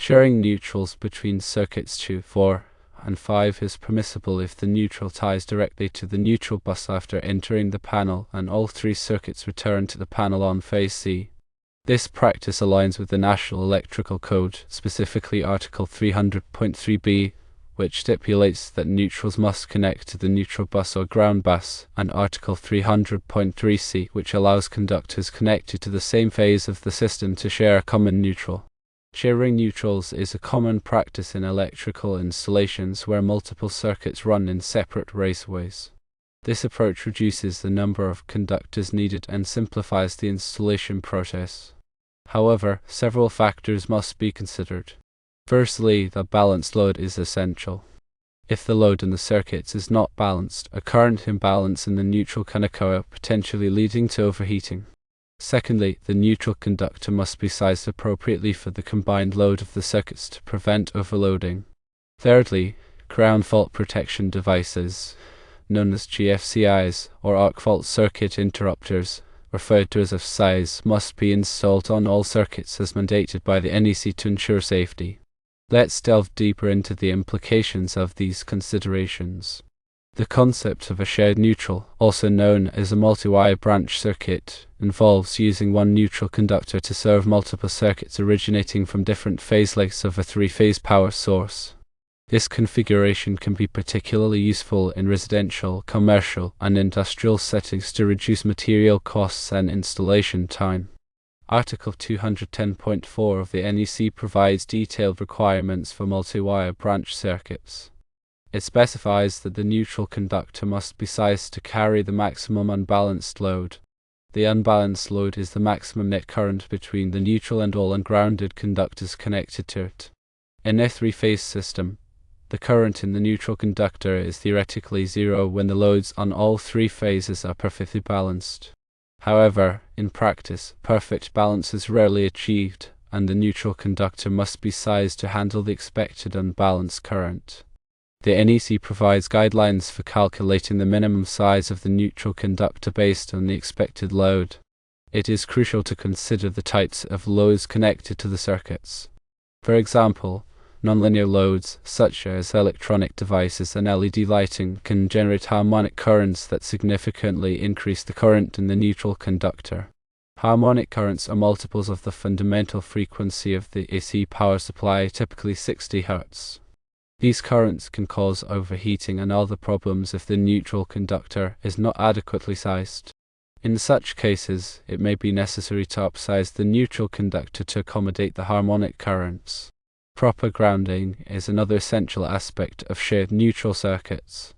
Sharing neutrals between circuits 2, 4, and 5 is permissible if the neutral ties directly to the neutral bus after entering the panel and all three circuits return to the panel on phase C. This practice aligns with the National Electrical Code, specifically Article 300.3b, which stipulates that neutrals must connect to the neutral bus or ground bus, and Article 300.3c, which allows conductors connected to the same phase of the system to share a common neutral. Sharing neutrals is a common practice in electrical installations where multiple circuits run in separate raceways. This approach reduces the number of conductors needed and simplifies the installation process. However, several factors must be considered. Firstly, the balanced load is essential. If the load in the circuits is not balanced, a current imbalance in the neutral can occur, potentially leading to overheating. Secondly, the neutral conductor must be sized appropriately for the combined load of the circuits to prevent overloading. Thirdly, ground fault protection devices, known as GFCIs or arc fault circuit interrupters, referred to as FSIs, must be installed on all circuits as mandated by the NEC to ensure safety. Let's delve deeper into the implications of these considerations. The concept of a shared neutral, also known as a multi-wire branch circuit, involves using one neutral conductor to serve multiple circuits originating from different phase lengths of a three-phase power source. This configuration can be particularly useful in residential, commercial, and industrial settings to reduce material costs and installation time. Article 210.4 of the NEC provides detailed requirements for multi-wire branch circuits. It specifies that the neutral conductor must be sized to carry the maximum unbalanced load. The unbalanced load is the maximum net current between the neutral and all ungrounded conductors connected to it. In a three-phase system, the current in the neutral conductor is theoretically zero when the loads on all three phases are perfectly balanced. However, in practice, perfect balance is rarely achieved, and the neutral conductor must be sized to handle the expected unbalanced current. The NEC provides guidelines for calculating the minimum size of the neutral conductor based on the expected load. It is crucial to consider the types of loads connected to the circuits. For example, nonlinear loads, such as electronic devices and LED lighting, can generate harmonic currents that significantly increase the current in the neutral conductor. Harmonic currents are multiples of the fundamental frequency of the AC power supply, typically 60 Hz. These currents can cause overheating and other problems if the neutral conductor is not adequately sized. In such cases, it may be necessary to upsize the neutral conductor to accommodate the harmonic currents. Proper grounding is another essential aspect of shared neutral circuits.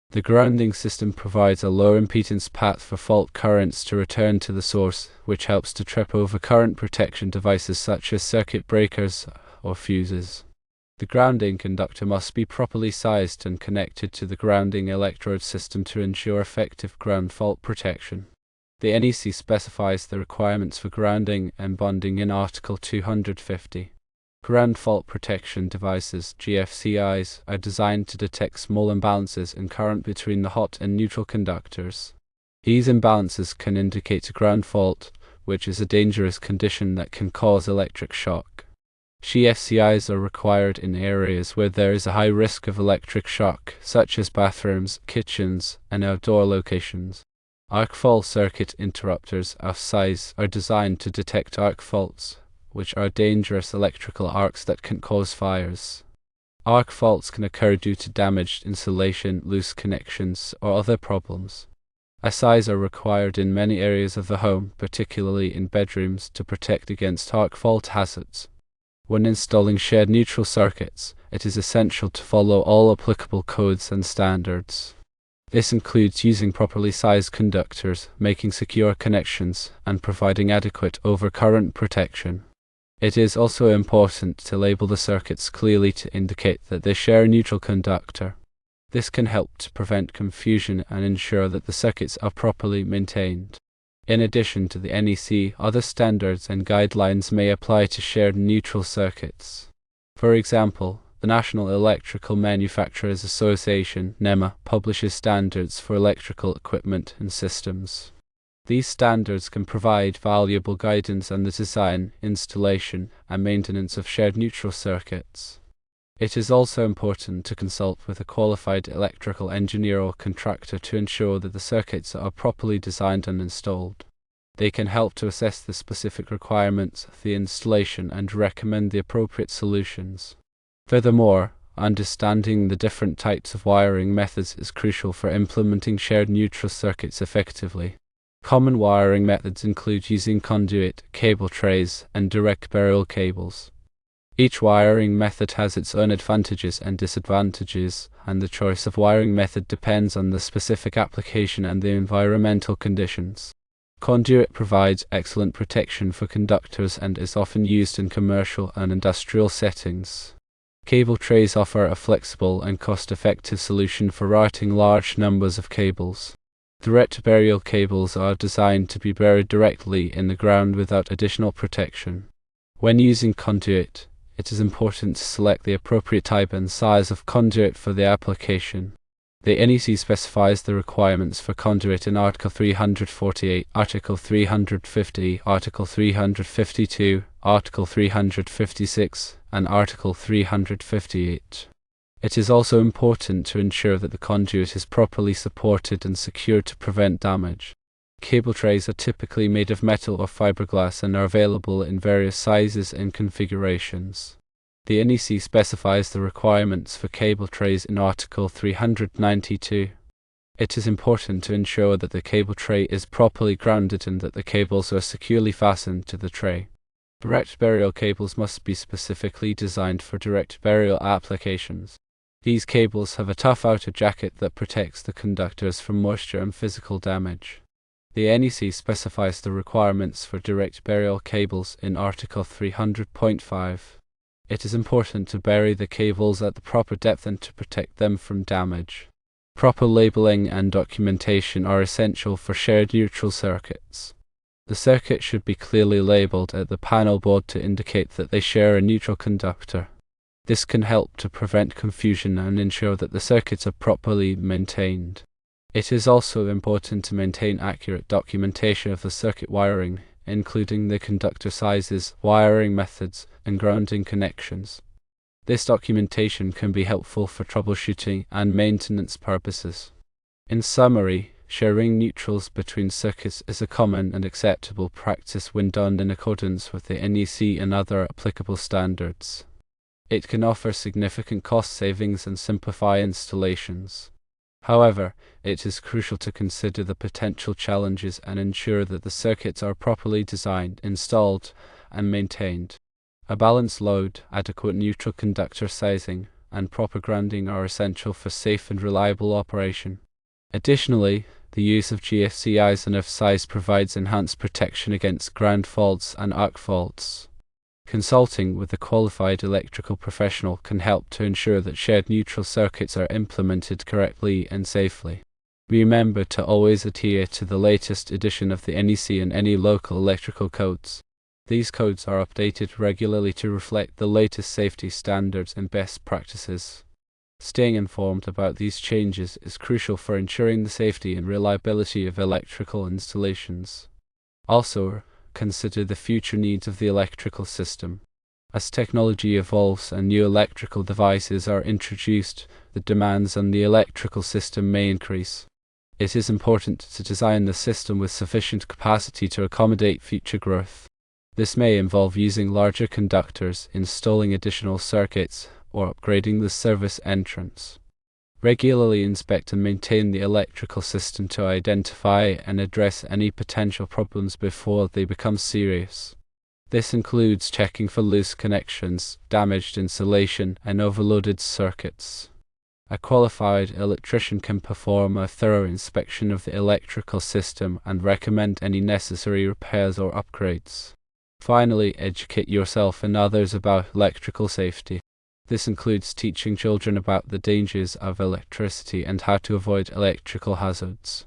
The grounding system provides a low impedance path for fault currents to return to the source, which helps to trip over current protection devices such as circuit breakers or fuses. The grounding conductor must be properly sized and connected to the grounding electrode system to ensure effective ground fault protection. The NEC specifies the requirements for grounding and bonding in Article 250. Ground fault protection devices, GFCIs, are designed to detect small imbalances in current between the hot and neutral conductors. These imbalances can indicate a ground fault, which is a dangerous condition that can cause electric shock. GFCIs are required in areas where there is a high risk of electric shock, such as bathrooms, kitchens, and outdoor locations. Arc fault circuit interrupters, FSIs, are designed to detect arc faults, which are dangerous electrical arcs that can cause fires. Arc faults can occur due to damaged insulation, loose connections, or other problems. FSIs are required in many areas of the home, particularly in bedrooms, to protect against arc fault hazards. When installing shared neutral circuits, it is essential to follow all applicable codes and standards. This includes using properly sized conductors, making secure connections, and providing adequate overcurrent protection. It is also important to label the circuits clearly to indicate that they share a neutral conductor. This can help to prevent confusion and ensure that the circuits are properly maintained. In addition to the NEC, other standards and guidelines may apply to shared neutral circuits. For example, the National Electrical Manufacturers Association (NEMA) publishes standards for electrical equipment and systems. These standards can provide valuable guidance on the design, installation, and maintenance of shared neutral circuits. It is also important to consult with a qualified electrical engineer or contractor to ensure that the circuits are properly designed and installed. They can help to assess the specific requirements of the installation and recommend the appropriate solutions. Furthermore, understanding the different types of wiring methods is crucial for implementing shared neutral circuits effectively. Common wiring methods include using conduit, cable trays, and direct burial cables. Each wiring method has its own advantages and disadvantages, and the choice of wiring method depends on the specific application and the environmental conditions. Conduit provides excellent protection for conductors and is often used in commercial and industrial settings. Cable trays offer a flexible and cost-effective solution for routing large numbers of cables. Direct burial cables are designed to be buried directly in the ground without additional protection. When using conduit, it is important to select the appropriate type and size of conduit for the application. The NEC specifies the requirements for conduit in Article 348, Article 350, Article 352, Article 356, and Article 358. It is also important to ensure that the conduit is properly supported and secured to prevent damage. Cable trays are typically made of metal or fiberglass and are available in various sizes and configurations. The NEC specifies the requirements for cable trays in Article 392. It is important to ensure that the cable tray is properly grounded and that the cables are securely fastened to the tray. Direct burial cables must be specifically designed for direct burial applications. These cables have a tough outer jacket that protects the conductors from moisture and physical damage. The NEC specifies the requirements for direct burial cables in Article 300.5. It is important to bury the cables at the proper depth and to protect them from damage. Proper labeling and documentation are essential for shared neutral circuits. The circuit should be clearly labeled at the panel board to indicate that they share a neutral conductor. This can help to prevent confusion and ensure that the circuits are properly maintained. It is also important to maintain accurate documentation of the circuit wiring, including the conductor sizes, wiring methods, and grounding connections. This documentation can be helpful for troubleshooting and maintenance purposes. In summary, sharing neutrals between circuits is a common and acceptable practice when done in accordance with the NEC and other applicable standards. It can offer significant cost savings and simplify installations. However, it is crucial to consider the potential challenges and ensure that the circuits are properly designed, installed, and maintained. A balanced load, adequate neutral conductor sizing, and proper grounding are essential for safe and reliable operation. Additionally, the use of GFCIs and FSIs provides enhanced protection against ground faults and arc faults. Consulting with a qualified electrical professional can help to ensure that shared neutral circuits are implemented correctly and safely. Remember to always adhere to the latest edition of the NEC and any local electrical codes. These codes are updated regularly to reflect the latest safety standards and best practices. Staying informed about these changes is crucial for ensuring the safety and reliability of electrical installations. Also, consider the future needs of the electrical system. As technology evolves and new electrical devices are introduced, the demands on the electrical system may increase. It is important to design the system with sufficient capacity to accommodate future growth. This may involve using larger conductors, installing additional circuits, or upgrading the service entrance. Regularly inspect and maintain the electrical system to identify and address any potential problems before they become serious. This includes checking for loose connections, damaged insulation, and overloaded circuits. A qualified electrician can perform a thorough inspection of the electrical system and recommend any necessary repairs or upgrades. Finally, educate yourself and others about electrical safety. This includes teaching children about the dangers of electricity and how to avoid electrical hazards.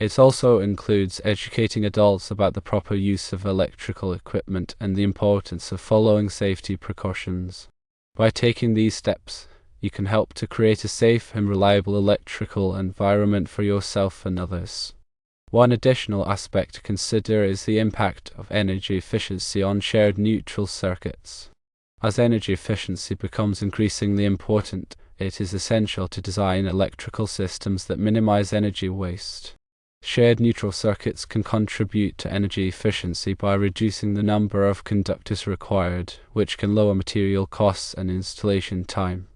It also includes educating adults about the proper use of electrical equipment and the importance of following safety precautions. By taking these steps, you can help to create a safe and reliable electrical environment for yourself and others. One additional aspect to consider is the impact of energy efficiency on shared neutral circuits. As energy efficiency becomes increasingly important, it is essential to design electrical systems that minimize energy waste. Shared neutral circuits can contribute to energy efficiency by reducing the number of conductors required, which can lower material costs and installation time.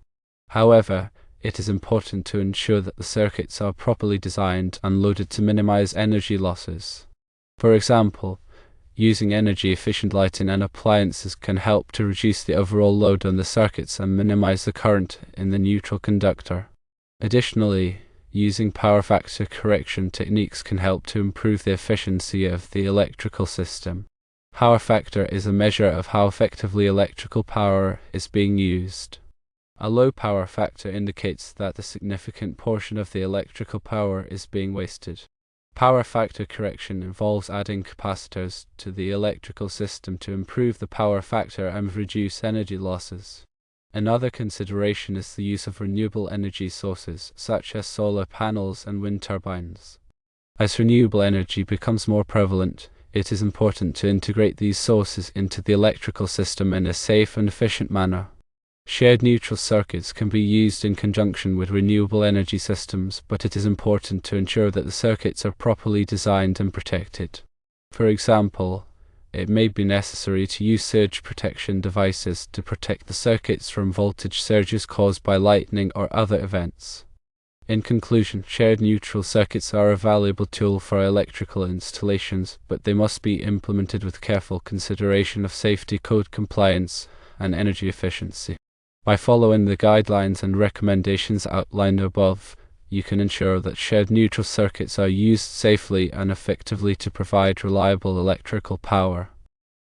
However, it is important to ensure that the circuits are properly designed and loaded to minimize energy losses. For example, using energy-efficient lighting and appliances can help to reduce the overall load on the circuits and minimize the current in the neutral conductor. Additionally, using power factor correction techniques can help to improve the efficiency of the electrical system. Power factor is a measure of how effectively electrical power is being used. A low power factor indicates that a significant portion of the electrical power is being wasted. Power factor correction involves adding capacitors to the electrical system to improve the power factor and reduce energy losses. Another consideration is the use of renewable energy sources, such as solar panels and wind turbines. As renewable energy becomes more prevalent, it is important to integrate these sources into the electrical system in a safe and efficient manner. Shared neutral circuits can be used in conjunction with renewable energy systems, but it is important to ensure that the circuits are properly designed and protected. For example, it may be necessary to use surge protection devices to protect the circuits from voltage surges caused by lightning or other events. In conclusion, shared neutral circuits are a valuable tool for electrical installations, but they must be implemented with careful consideration of safety, code compliance, and energy efficiency. By following the guidelines and recommendations outlined above, you can ensure that shared neutral circuits are used safely and effectively to provide reliable electrical power.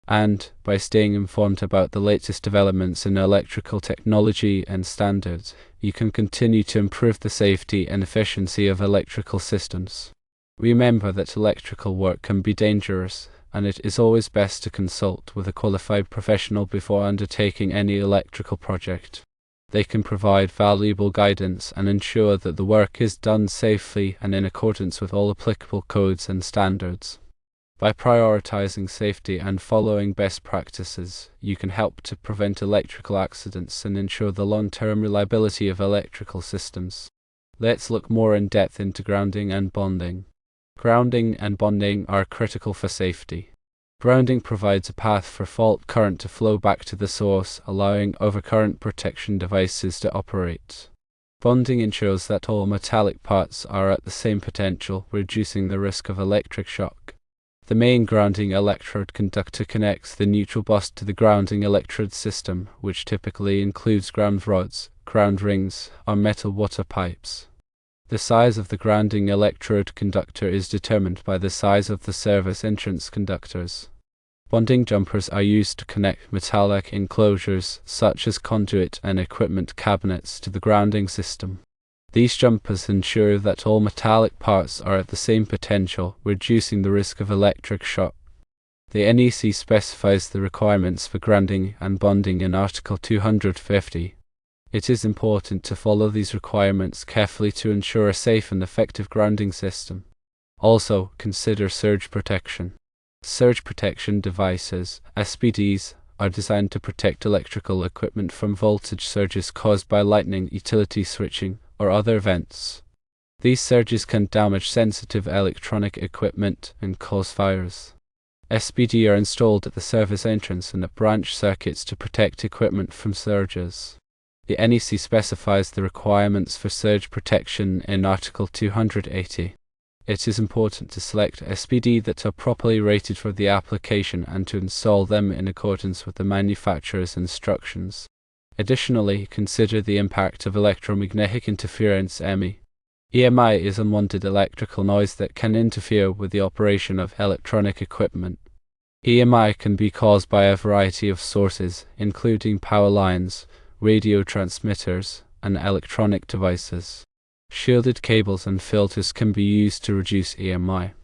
And, by staying informed about the latest developments in electrical technology and standards, you can continue to improve the safety and efficiency of electrical systems. Remember that electrical work can be dangerous, and it is always best to consult with a qualified professional before undertaking any electrical project. They can provide valuable guidance and ensure that the work is done safely and in accordance with all applicable codes and standards. By prioritizing safety and following best practices, you can help to prevent electrical accidents and ensure the long-term reliability of electrical systems. Let's look more in depth into grounding and bonding. Grounding and bonding are critical for safety. Grounding provides a path for fault current to flow back to the source, allowing overcurrent protection devices to operate. Bonding ensures that all metallic parts are at the same potential, reducing the risk of electric shock. The main grounding electrode conductor connects the neutral bus to the grounding electrode system, which typically includes ground rods, ground rings, or metal water pipes. The size of the grounding electrode conductor is determined by the size of the service entrance conductors. Bonding jumpers are used to connect metallic enclosures, such as conduit and equipment cabinets, to the grounding system. These jumpers ensure that all metallic parts are at the same potential, reducing the risk of electric shock. The NEC specifies the requirements for grounding and bonding in Article 250. It is important to follow these requirements carefully to ensure a safe and effective grounding system. Also, consider surge protection. Surge protection devices, SPDs, are designed to protect electrical equipment from voltage surges caused by lightning, utility switching, or other events. These surges can damage sensitive electronic equipment and cause fires. SPD are installed at the service entrance and at branch circuits to protect equipment from surges. The NEC specifies the requirements for surge protection in Article 280. It is important to select SPD that are properly rated for the application and to install them in accordance with the manufacturer's instructions. Additionally, consider the impact of electromagnetic interference (EMI). EMI is unwanted electrical noise that can interfere with the operation of electronic equipment. EMI can be caused by a variety of sources, including power lines, radio transmitters, and electronic devices. Shielded cables and filters can be used to reduce EMI.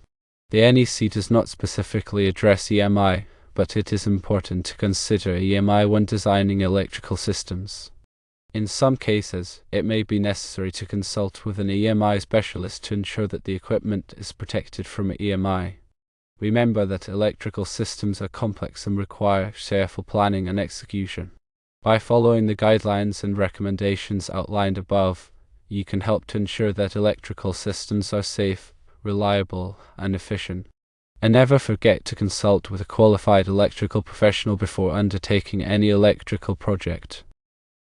The NEC does not specifically address EMI, but it is important to consider EMI when designing electrical systems. In some cases, it may be necessary to consult with an EMI specialist to ensure that the equipment is protected from EMI. Remember that electrical systems are complex and require careful planning and execution. By following the guidelines and recommendations outlined above, you can help to ensure that electrical systems are safe, reliable, and efficient. And never forget to consult with a qualified electrical professional before undertaking any electrical project.